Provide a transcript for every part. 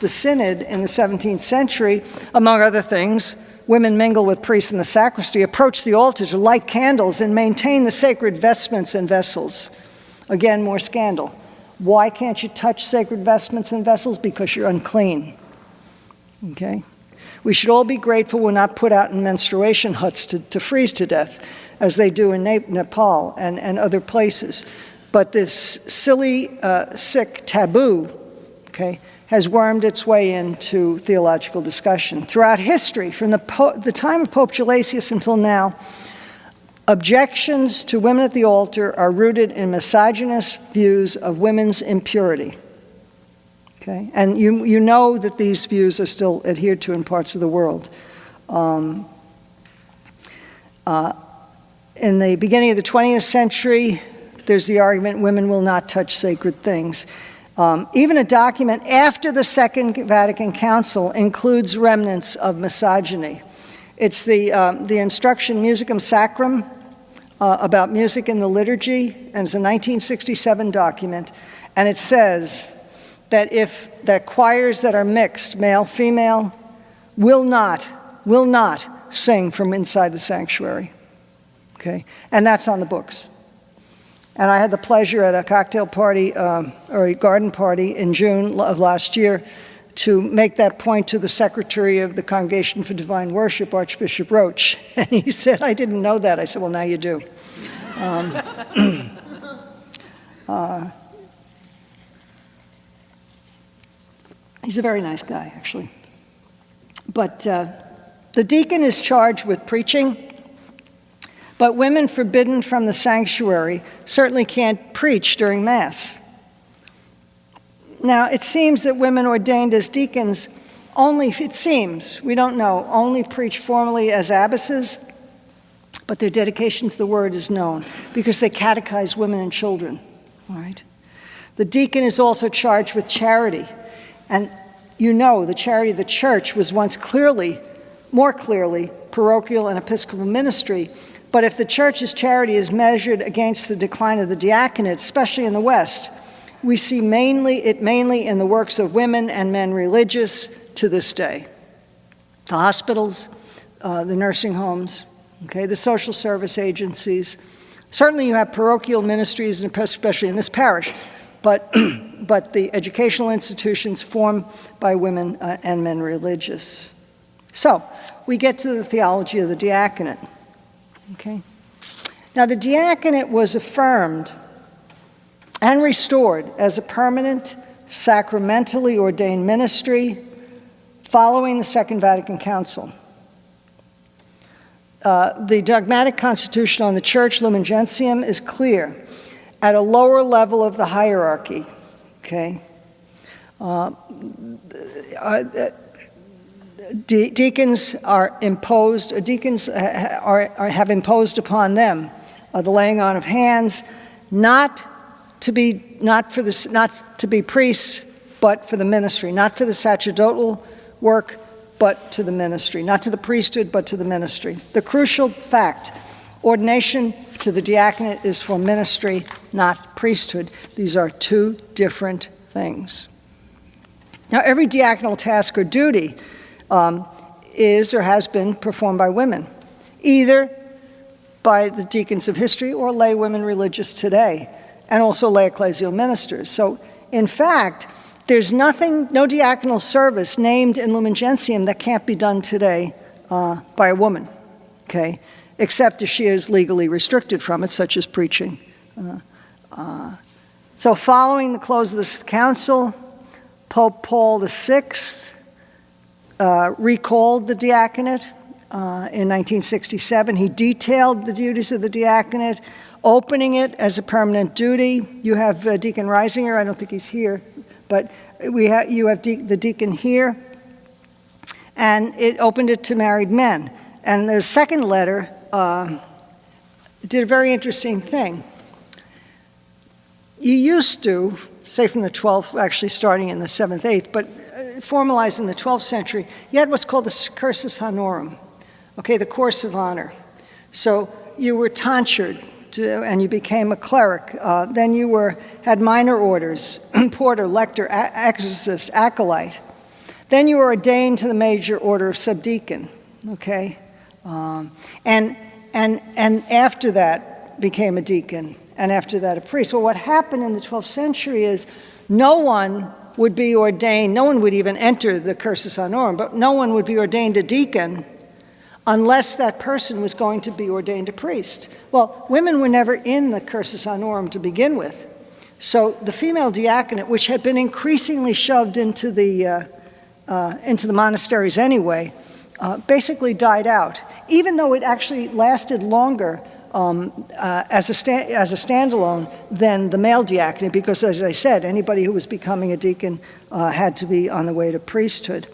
the synod in the 17th century, among other things, women mingle with priests in the sacristy, approach the altar to light candles, and maintain the sacred vestments and vessels. Again, more scandal. Why can't you touch sacred vestments and vessels? Because you're unclean. Okay? We should all be grateful we're not put out in menstruation huts to freeze to death, as they do in Nepal and other places. But this silly, sick taboo, okay, has wormed its way into theological discussion. Throughout history, from the time of Pope Gelasius until now, objections to women at the altar are rooted in misogynist views of women's impurity. Okay? And you know that these views are still adhered to in parts of the world. In the beginning of the 20th century, there's the argument women will not touch sacred things. Even a document after the Second Vatican Council includes remnants of misogyny. It's the Instruction Musicum Sacrum about music in the liturgy, and it's a 1967 document, and it says that choirs that are mixed, male, female, will not sing from inside the sanctuary. Okay, and that's on the books. And I had the pleasure at a cocktail party or a garden party in June of last year to make that point to the Secretary of the Congregation for Divine Worship, Archbishop Roach. And he said, I didn't know that. I said, well, now you do. He's a very nice guy, actually. But the deacon is charged with preaching. But women forbidden from the sanctuary certainly can't preach during Mass. Now, it seems that women ordained as deacons only, it seems, we don't know, only preach formally as abbesses, but their dedication to the word is known because they catechize women and children, all right? The deacon is also charged with charity. And you know the charity of the church was once more clearly, parochial and episcopal ministry. But if the church's charity is measured against the decline of the diaconate, especially in the West, we see mainly in the works of women and men religious to this day. The hospitals, the nursing homes, okay, the social service agencies. Certainly you have parochial ministries, especially in this parish, but the educational institutions formed by women and men religious. So we get to the theology of the diaconate. Okay. Now, the diaconate was affirmed and restored as a permanent, sacramentally ordained ministry following the Second Vatican Council. The dogmatic constitution on the Church, Lumen Gentium, is clear. At a lower level of the hierarchy, okay, deacons are imposed, have imposed upon them the laying on of hands, not to be priests, but for the ministry, not for the sacerdotal work, but to the ministry, not to the priesthood, but to the ministry. The crucial fact: ordination to the diaconate is for ministry, not priesthood. These are two different things. Now, every diaconal task or duty is or has been performed by women, either by the deacons of history or lay women religious today, and also lay ecclesial ministers. So, in fact, there's no diaconal service named in Lumen Gentium that can't be done today by a woman, okay, except if she is legally restricted from it, such as preaching. So following the close of this council, Pope Paul VI recalled the diaconate in 1967. He detailed the duties of the diaconate, opening it as a permanent duty. You have Deacon Reisinger, I don't think he's here, but you have the deacon here, and it opened it to married men. And the second letter did a very interesting thing. You used to, say from the 12th, actually starting in the 7th, 8th, but formalized in the 12th century, you had what's called the cursus honorum, okay, the course of honor. So you were tonsured, and you became a cleric. Then you had minor orders, porter, lector, exorcist, acolyte. Then you were ordained to the major order of subdeacon, okay? And after that became a deacon, and after that a priest. Well, what happened in the 12th century is no one would be ordained, no one would even enter the cursus honorum, but no one would be ordained a deacon unless that person was going to be ordained a priest. Well, women were never in the cursus honorum to begin with. So the female diaconate, which had been increasingly shoved into the monasteries anyway, basically died out, even though it actually lasted longer as a standalone than the male diaconate, because, as I said, anybody who was becoming a deacon had to be on the way to priesthood.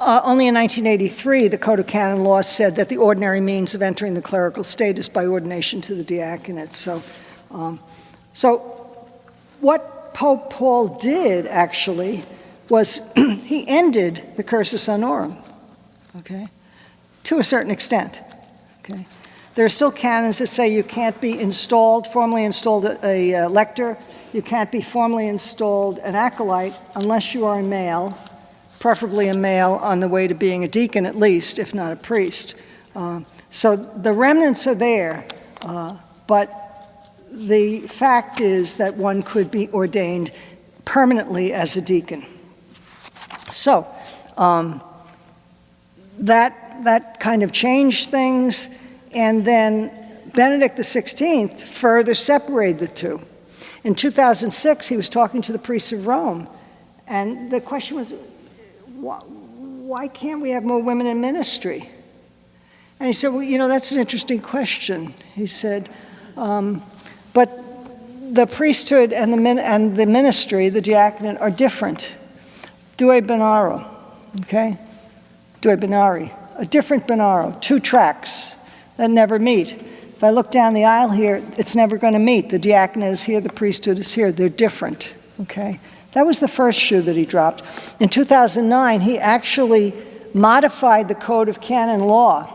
Only in 1983, the Code of Canon Law said that the ordinary means of entering the clerical state is by ordination to the diaconate. So what Pope Paul did, actually, was he ended the cursus honorum, okay, to a certain extent, okay? There are still canons that say you can't be formally installed a lector, you can't be formally installed an acolyte unless you are a male, preferably a male on the way to being a deacon at least, if not a priest. So the remnants are there, but the fact is that one could be ordained permanently as a deacon. So that kind of changed things, and then Benedict XVI further separated the two. In 2006, he was talking to the priests of Rome, and the question was, why can't we have more women in ministry? And he said, well, that's an interesting question. He said, but the priesthood and the ministry, the diaconate, are different. Due binaro, okay? Due binari, a different binaro, two tracks that never meet. If I look down the aisle here, it's never going to meet. The diaconate is here, the priesthood is here. They're different, okay? That was the first shoe that he dropped. In 2009, he actually modified the Code of Canon Law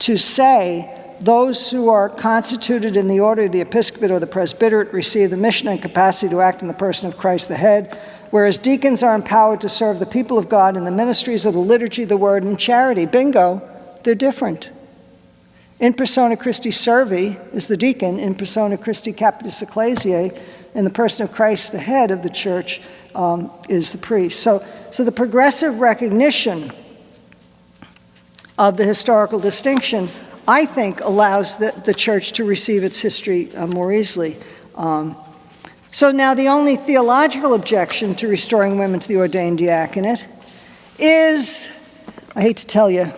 to say those who are constituted in the order of the episcopate or the presbyterate receive the mission and capacity to act in the person of Christ the head, whereas deacons are empowered to serve the people of God in the ministries of the liturgy, the word, and charity. Bingo, they're different. In persona Christi servi is the deacon, in persona Christi capitis ecclesiae, in the person of Christ, the head of the church, is the priest. So the progressive recognition of the historical distinction, I think, allows the church to receive its history more easily. So now the only theological objection to restoring women to the ordained diaconate is, I hate to tell you,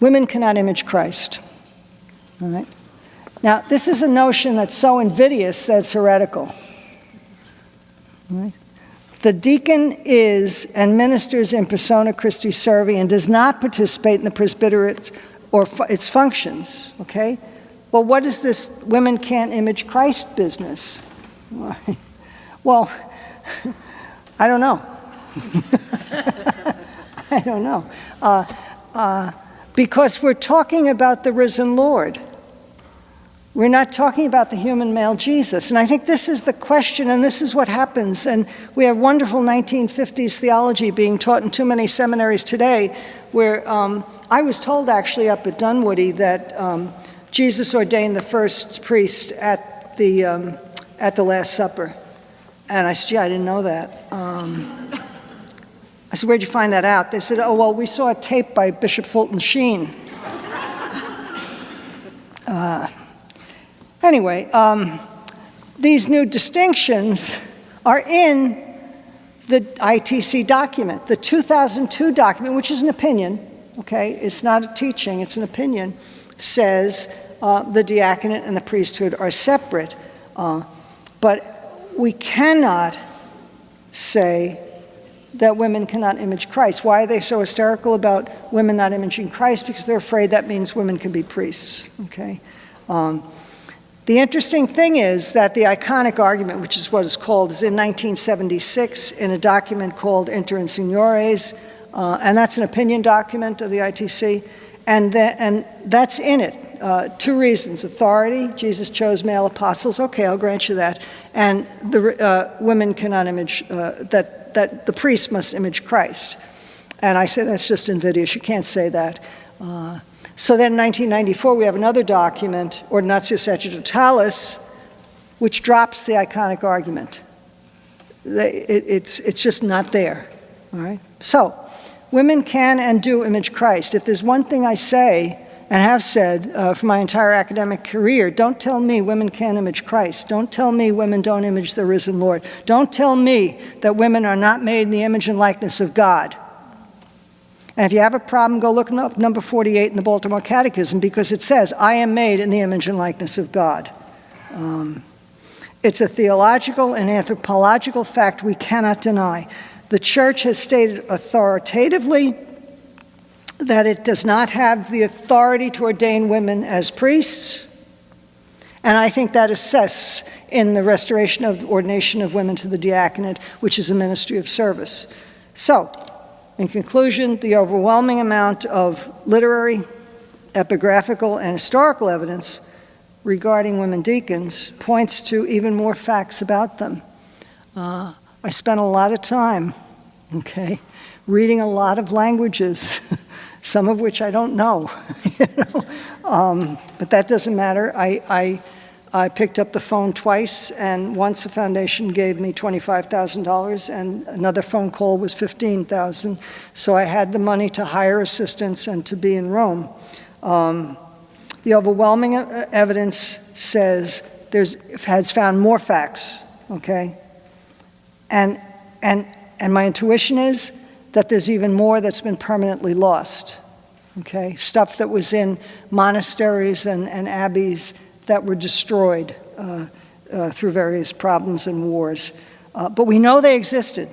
women cannot image Christ. All right? Now, this is a notion that's so invidious that it's heretical. All right? The deacon is and ministers in persona Christi servi and does not participate in the presbyterate or its functions, okay? Well, what is this women can't image Christ business? Well, I don't know. I don't know. Because we're talking about the risen Lord. We're not talking about the human male Jesus. And I think this is the question, and this is what happens. And we have wonderful 1950s theology being taught in too many seminaries today, where I was told actually up at Dunwoody that Jesus ordained the first priest at the Last Supper. And I said, yeah, I didn't know that. I said, where'd you find that out? They said, oh, well, we saw a tape by Bishop Fulton Sheen. Anyway, these new distinctions are in the ITC document. The 2002 document, which is an opinion, okay, it's not a teaching, it's an opinion, says the diaconate and the priesthood are separate. But we cannot say that women cannot image Christ. Why are they so hysterical about women not imaging Christ? Because they're afraid that means women can be priests, okay? The interesting thing is that the iconic argument, which is what it's called, is in 1976 in a document called Inter Insignores, and that's an opinion document of the ITC, and that's in it. two reasons. Authority, Jesus chose male apostles, okay, I'll grant you that. And the women cannot image, that the priest must image Christ. And I say that's just invidious, you can't say that. So then in 1994 we have another document, Ordinatio Sacerdotales, which drops the iconic argument. It's just not there, all right? So, women can and do image Christ. If there's one thing I say, and have said for my entire academic career, don't tell me women can't image Christ. Don't tell me women don't image the risen Lord. Don't tell me that women are not made in the image and likeness of God. And if you have a problem, go look up number 48 in the Baltimore Catechism, because it says, I am made in the image and likeness of God. It's a theological and anthropological fact we cannot deny. The Church has stated authoritatively that it does not have the authority to ordain women as priests, and I think that assists in the restoration of the ordination of women to the diaconate, which is a ministry of service. So, in conclusion, the overwhelming amount of literary, epigraphical, and historical evidence regarding women deacons points to even more facts about them. I spent a lot of time, reading a lot of languages, some of which I don't know, but that doesn't matter. I picked up the phone twice, and once the foundation gave me $25,000, and another phone call was $15,000. So I had the money to hire assistants and to be in Rome. The overwhelming evidence says has found more facts, and my intuition is that there's even more that's been permanently lost, stuff that was in monasteries and abbeys that were destroyed through various problems and wars. But we know they existed.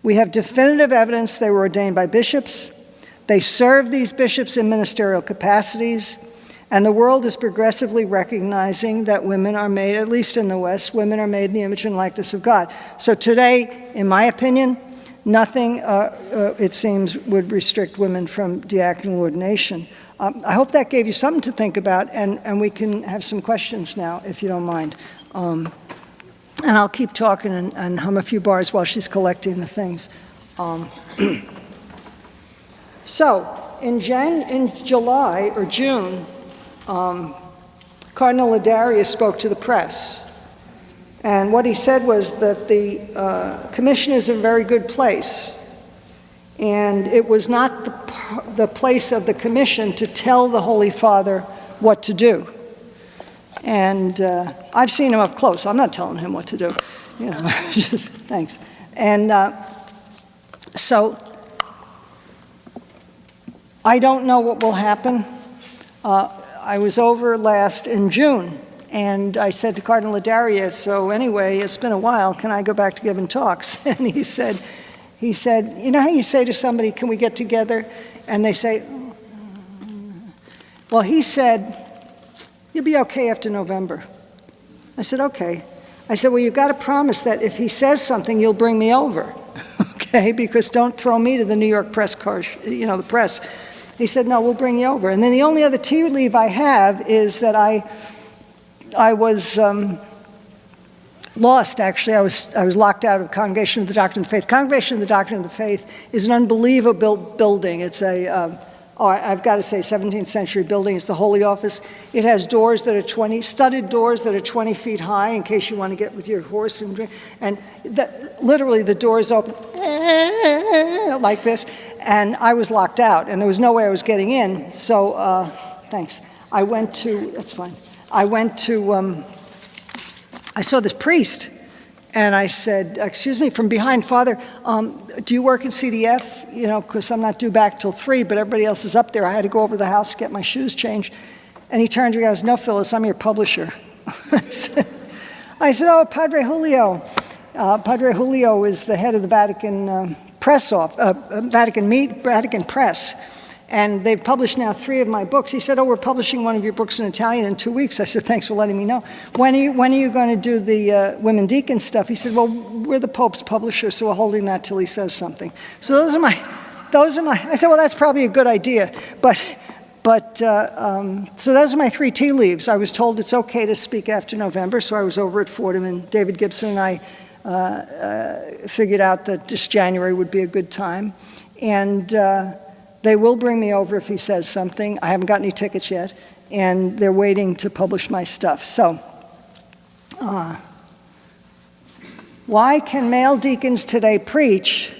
We have definitive evidence they were ordained by bishops. They served these bishops in ministerial capacities, and the world is progressively recognizing that women are made, at least in the West, women are made in the image and likeness of God. So today, in my opinion, nothing, it seems, would restrict women from diaconal ordination. I hope that gave you something to think about, and we can have some questions now, if you don't mind. And I'll keep talking and hum a few bars while she's collecting the things. So, in July or June, Cardinal Ladarius spoke to the press. And what he said was that the commission is in a very good place. And it was not the place of the commission to tell the Holy Father what to do. And I've seen him up close. I'm not telling him what to do. Just, thanks. And so I don't know what will happen. I was over last in June, and I said to Cardinal Ladarius, so anyway, it's been a while, can I go back to giving talks? And he said, you know how you say to somebody, can we get together? And they say, well, he said, you'll be okay after November. I said, okay. I said, well, you've got to promise that if he says something, you'll bring me over, because don't throw me to the New York press car, the press. He said, no, we'll bring you over. And then the only other tea leaf I have is that I was lost, actually. I was locked out of Congregation of the Doctrine of the Faith. Congregation of the Doctrine of the Faith is an unbelievable building. It's I've got to say, 17th century building. It's the Holy Office. It has doors that are studded doors that are 20 feet high in case you want to get with your horse and drink. And literally the doors open like this. And I was locked out, and there was no way I was getting in. So, thanks. I went to, that's fine. I saw this priest, and I said, excuse me, from behind, Father, do you work in CDF? Because I'm not due back till 3, but everybody else is up there. I had to go over to the house to get my shoes changed. And he turned to me and goes, no, Phyllis, I'm your publisher. I said, oh, Padre Julio. Padre Julio is the head of the Vatican Vatican Press. And they've published now 3 of my books. He said, oh, we're publishing one of your books in Italian in 2 weeks. I said, thanks for letting me know. When are you going to do the women deacon stuff? He said, well, we're the Pope's publisher, so we're holding that till he says something. So those are my, I said, well, that's probably a good idea. But But, so those are my 3 tea leaves. I was told it's okay to speak after November, so I was over at Fordham, and David Gibson and I figured out that this January would be a good time. And they will bring me over if he says something. I haven't got any tickets yet, and they're waiting to publish my stuff. So, why can male deacons today preach,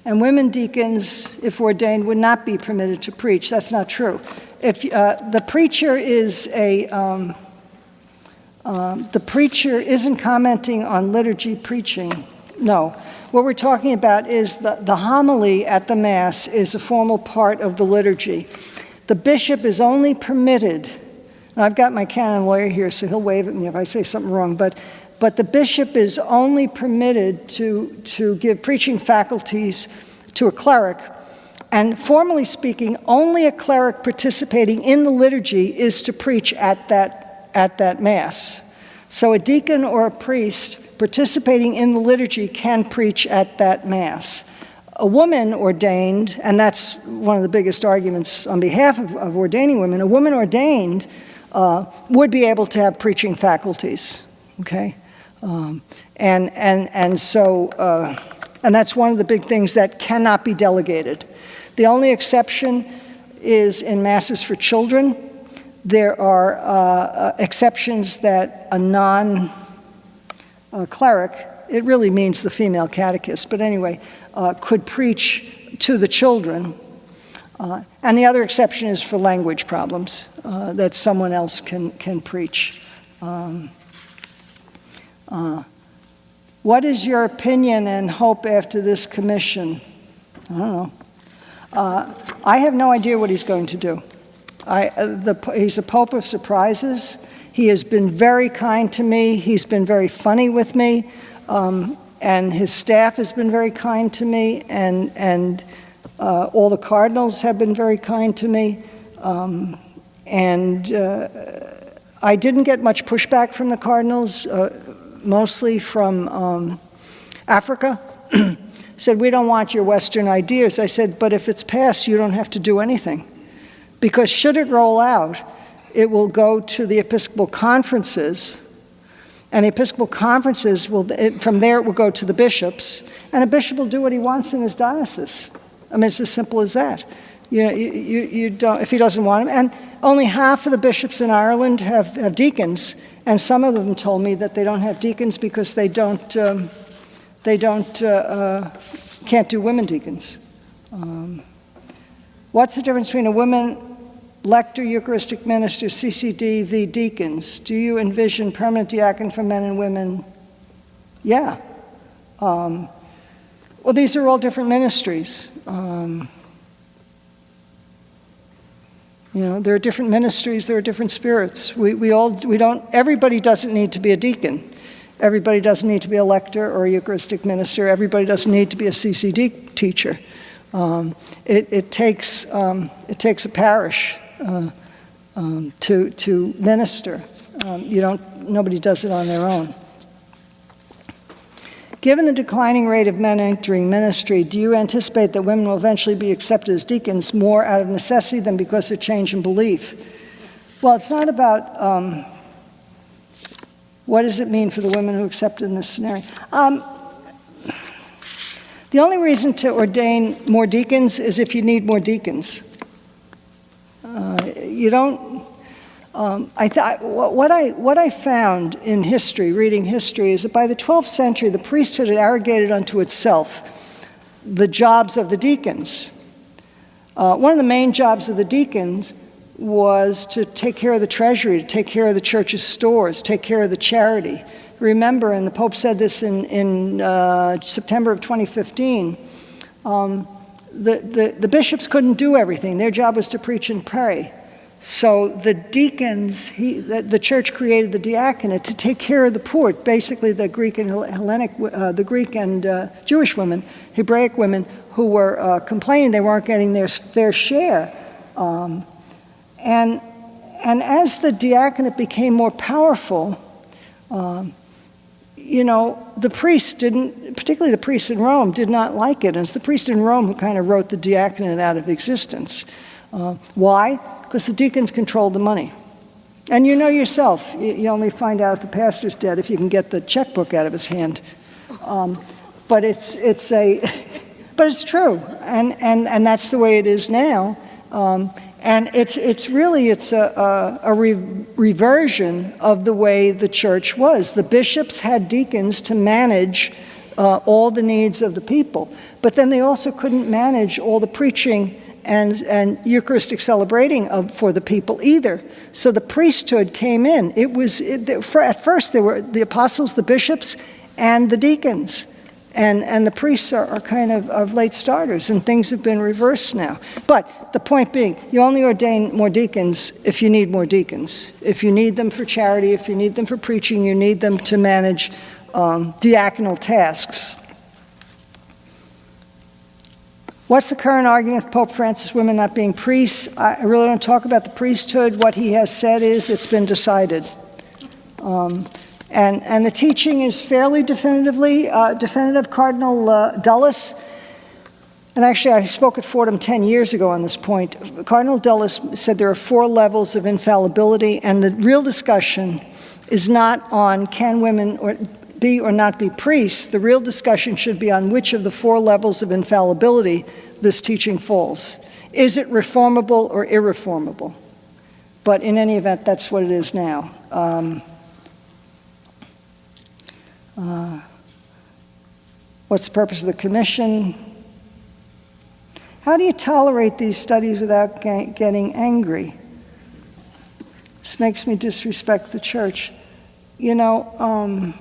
and women deacons, if ordained, would not be permitted to preach? That's not true. If the preacher isn't commenting on liturgy preaching, no. What we're talking about is the homily at the Mass is a formal part of the liturgy. The bishop is only permitted, and I've got my canon lawyer here, so he'll wave at me if I say something wrong, but the bishop is only permitted to give preaching faculties to a cleric, and formally speaking, only a cleric participating in the liturgy is to preach at that Mass. So a deacon or a priest participating in the liturgy can preach at that Mass. A woman ordained, and that's one of the biggest arguments on behalf of ordaining women, a woman ordained would be able to have preaching faculties, okay? And that's one of the big things that cannot be delegated. The only exception is in Masses for children. There are exceptions that a non-cleric, it really means the female catechist, but anyway, could preach to the children. And the other exception is for language problems, that someone else can preach. What is your opinion and hope after this commission? I don't know. I have no idea what he's going to do. He's a pope of surprises. He has been very kind to me. He's been very funny with me. And his staff has been very kind to me. And all the cardinals have been very kind to me. I didn't get much pushback from the cardinals, mostly from Africa. Said, we don't want your Western ideas. I said, but if it's passed, you don't have to do anything. Because should it roll out, it will go to the Episcopal conferences, and the Episcopal conferences from there it will go to the bishops, and a bishop will do what he wants in his diocese. I mean, it's as simple as that. You don't, if he doesn't want them. And only half of the bishops in Ireland have deacons, and some of them told me that they don't have deacons because they can't do women deacons. What's the difference between a women lector, Eucharistic minister, CCD, v. deacons? Do you envision permanent diaconate for men and women? Yeah. Well, these are all different ministries. There are different ministries, there are different spirits. Everybody doesn't need to be a deacon. Everybody doesn't need to be a lector or a Eucharistic minister. Everybody doesn't need to be a CCD teacher. It takes a parish to minister. Nobody does it on their own. Given the declining rate of men entering ministry, do you anticipate that women will eventually be accepted as deacons more out of necessity than because of change in belief? Well, it's not about what does it mean for the women who accepted in this scenario. The only reason to ordain more deacons is if you need more deacons. You don't. What I found in history, reading history, is that by the 12th century, the priesthood had arrogated unto itself the jobs of the deacons. One of the main jobs of the deacons was to take care of the treasury, to take care of the church's stores, take care of the charity. Remember, and the Pope said this in September of 2015, the bishops couldn't do everything. Their job was to preach and pray. So the deacons, the church created the diaconate to take care of the poor, basically the Greek and Hellenic, the Greek and Jewish women, Hebraic women who were complaining they weren't getting their fair share. And as the diaconate became more powerful, the priests didn't, particularly the priests in Rome, did not like it. And it's the priests in Rome who kind of wrote the diaconate out of existence. Why? Because the deacons controlled the money. And you know yourself, you only find out if the pastor's dead if you can get the checkbook out of his hand. But it's true, and that's the way it is now. And it's really a reversion of the way the church was. The bishops had deacons to manage all the needs of the people, but then they also couldn't manage all the preaching and Eucharistic celebrating for the people either. So the priesthood came in. At first there were the apostles, the bishops, and the deacons. And the priests are kind of late starters, and things have been reversed now. But the point being, you only ordain more deacons if you need more deacons. If you need them for charity, if you need them for preaching, you need them to manage diaconal tasks. What's the current argument for Pope Francis, women not being priests? I really don't talk about the priesthood. What he has said is it's been decided. And the teaching is fairly definitive. Cardinal Dulles, and actually I spoke at Fordham 10 years ago on this point. Cardinal Dulles said there are 4 levels of infallibility, and the real discussion is not on can women be or not be priests. The real discussion should be on which of the 4 levels of infallibility this teaching falls. Is it reformable or irreformable? But in any event, that's what it is now. What's the purpose of the commission? How do you tolerate these studies without getting angry? This makes me disrespect the church. You know,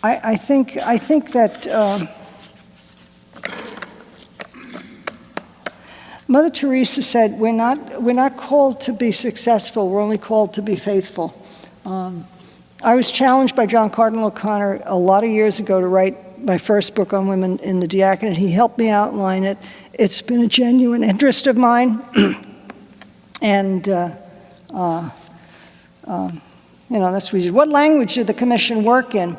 I think that Mother Teresa said, we're not called to be successful, we're only called to be faithful. I was challenged by John Cardinal O'Connor a lot of years ago to write my first book on women in the diaconate. He helped me outline it. It's been a genuine interest of mine. And, that's reason. What language did the commission work in?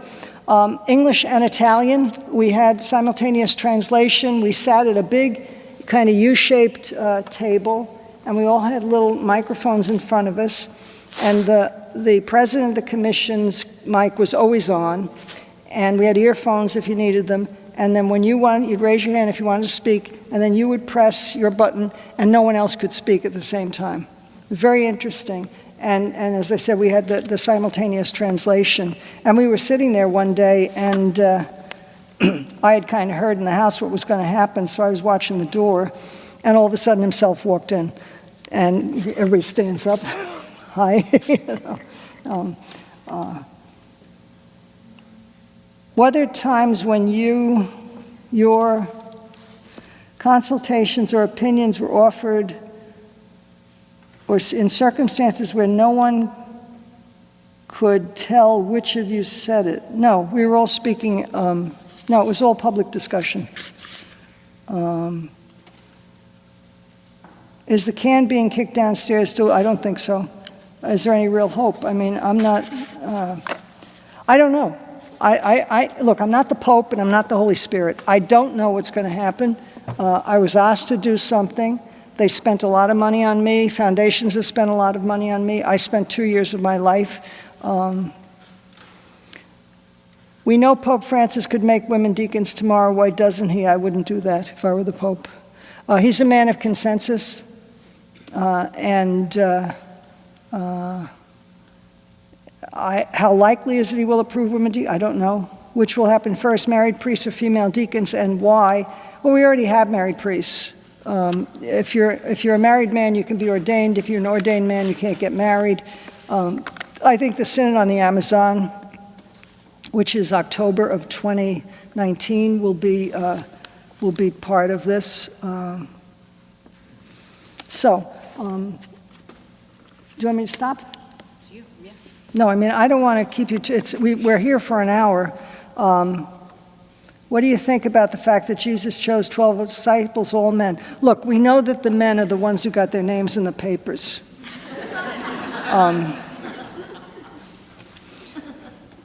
English and Italian. We had simultaneous translation. We sat at a big kind of U-shaped table, and we all had little microphones in front of us. And the president of the commission's mic was always on, and we had earphones if you needed them. And then when you'd raise your hand if you wanted to speak, and then you would press your button, and no one else could speak at the same time. Very interesting. And as I said, we had the simultaneous translation. And we were sitting there one day, and I had kind of heard in the house what was going to happen, so I was watching the door, and all of a sudden himself walked in, and everybody stands up. Hi. Were there times when your consultations or opinions were offered, or in circumstances where no one could tell which of you said it? No, we were all speaking, no, it was all public discussion. Is the can being kicked downstairs still? I don't think so. Is there any real hope? I mean, I'm not, I don't know. Look, I'm not the Pope and I'm not the Holy Spirit. I don't know what's going to happen. I was asked to do something. They spent a lot of money on me. Foundations have spent a lot of money on me. I spent 2 years of my life. We know Pope Francis could make women deacons tomorrow. Why doesn't he? I wouldn't do that if I were the Pope. He's a man of consensus. How likely is it he will approve women deacons? I don't know. Which will happen first, married priests or female deacons, and why? Well, we already have married priests. If you're a married man, you can be ordained. If you're an ordained man, you can't get married. I think the Synod on the Amazon, which is October of 2019, will be part of this. Do you want me to stop? It's you, yeah. No, I mean, I don't want to keep you we're here for an hour. What do you think about the fact that Jesus chose 12 disciples, all men? Look, we know that the men are the ones who got their names in the papers.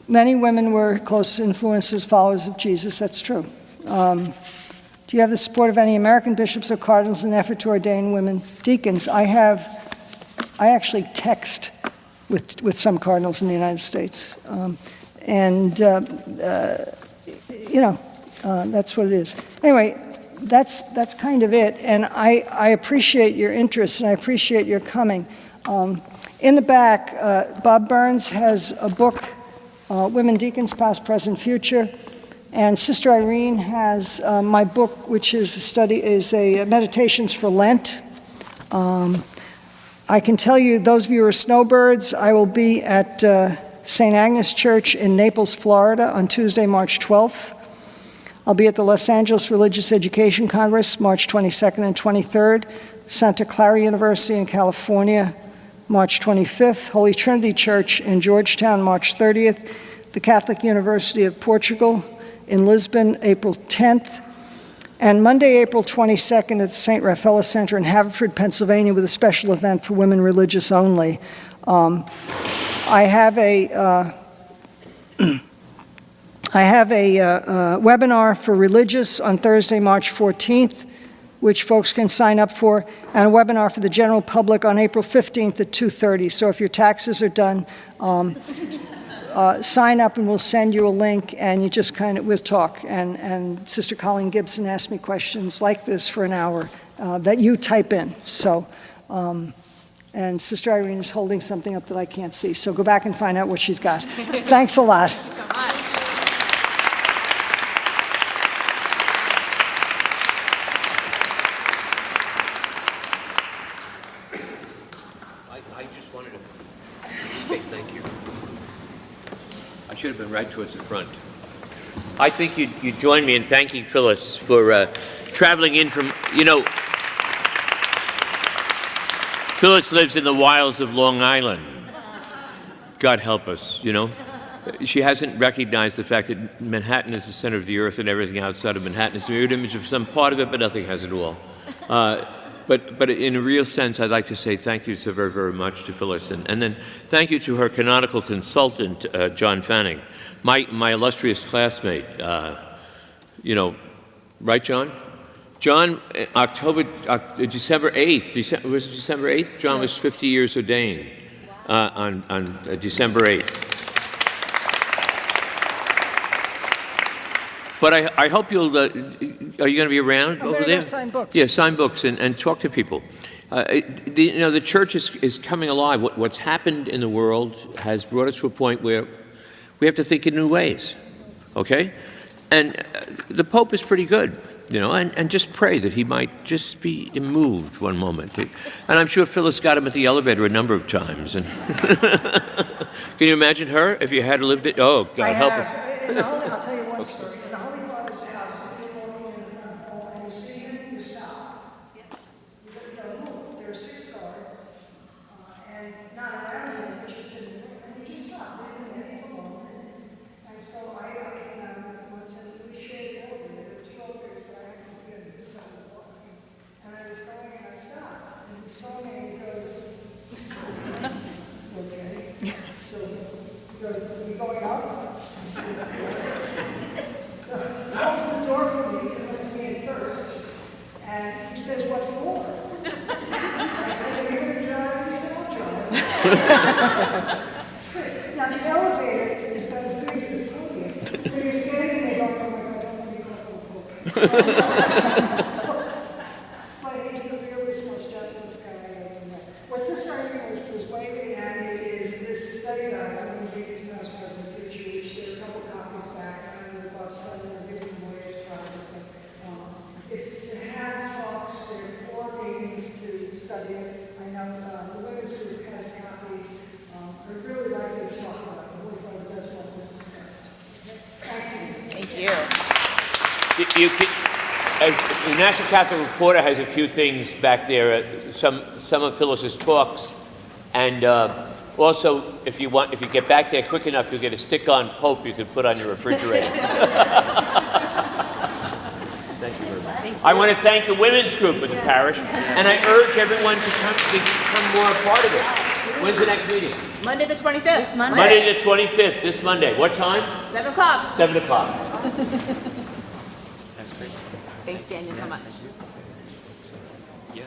Many women were close influences, followers of Jesus, that's true. Do Do you have the support of any American bishops or cardinals in an effort to ordain women deacons? I actually text with some cardinals in the United States. That's what it is. Anyway, that's kind of it. And I appreciate your interest and I appreciate your coming. In the back, Bob Burns has a book, Women Deacons, Past, Present, Future. And Sister Irene has my book, which is a Meditations for Lent. I can tell you, those of you who are snowbirds, I will be at St. Agnes Church in Naples, Florida on Tuesday, March 12th. I'll be at the Los Angeles Religious Education Congress, March 22nd and 23rd. Santa Clara University in California, March 25th. Holy Trinity Church in Georgetown, March 30th. The Catholic University of Portugal in Lisbon, April 10th. And Monday, April 22nd at the St. Raphael Center in Haverford, Pennsylvania, with a special event for women religious only. I have a webinar for religious on Thursday, March 14th, which folks can sign up for, and a webinar for the general public on April 15th at 2:30. So if your taxes are done, sign up and we'll send you a link and you just we'll talk. And Sister Colleen Gibson asked me questions like this for an hour that you type in. So, and Sister Irene is holding something up that I can't see. So go back and find out what she's got. Thanks a lot. I just wanted to say thank you. I should have been right towards the front. I think you join me in thanking Phyllis for traveling in from, Phyllis lives in the wilds of Long Island. God help us, She hasn't recognized the fact that Manhattan is the center of the earth and everything outside of Manhattan is a mirrored image of some part of it, but nothing has it all. But in a real sense, I'd like to say thank you so very, very much to Phyllis. And then thank you to her canonical consultant, John Fanning, my illustrious classmate, right, John? John, December 8th, was it December 8th? John was 50 years ordained on December 8th. But I hope you'll, are you going to be around over there? Sign books. Yeah, sign books and talk to people. The church is coming alive. What's happened in the world has brought us to a point where we have to think in new ways, okay? And the Pope is pretty good, and just pray that he might just be moved one moment. And I'm sure Phyllis got him at the elevator a number of times. And can you imagine her if you had lived it? Oh, God, help us. I'll tell you one story. In the Holy Father's house, if you walk in and you see him, you stop. You move. There are 6 guards, and not around him, but just in the room, and you just stop. And he's alone. And so I came out once and we shaved over. There were 12 years, but I hadn't been here, so walking. And I was going and I stopped, and he saw me and he goes, okay. So he goes, are you going up? I said, yes. So he opens the door for me and lets me in first. And he says, what for? I said, are you going to drive? He said, I'll drive. Straight. Now the elevator is about as big as this podium. So you're standing there going, oh my God, don't let me go for the Pope. But he's the realest, most gentlest guy I ever met. What Sister Irene was waving at me is this study guide, I'm going to give you past, present, future, which there are a couple copies back. I don't know about selling or giving away as prizes. It's to have talks. There are 4 meetings to study it. I know the women's group has copies. I really like your chocolate. I really thought it does want this success. Thanks. Thank you. The National Catholic Reporter has a few things back there, some of Phyllis's talks, and also, if you get back there quick enough, you'll get a stick-on Pope you can put on your refrigerator. Thank you very much. I want to thank the women's group of the parish, and I urge everyone to become more a part of it. When's the next meeting? Monday the 25th. This Monday. Monday the 25th, this Monday. What time? 7 o'clock. 7 o'clock. That's great. Thanks, Daniel, so much. Yeah.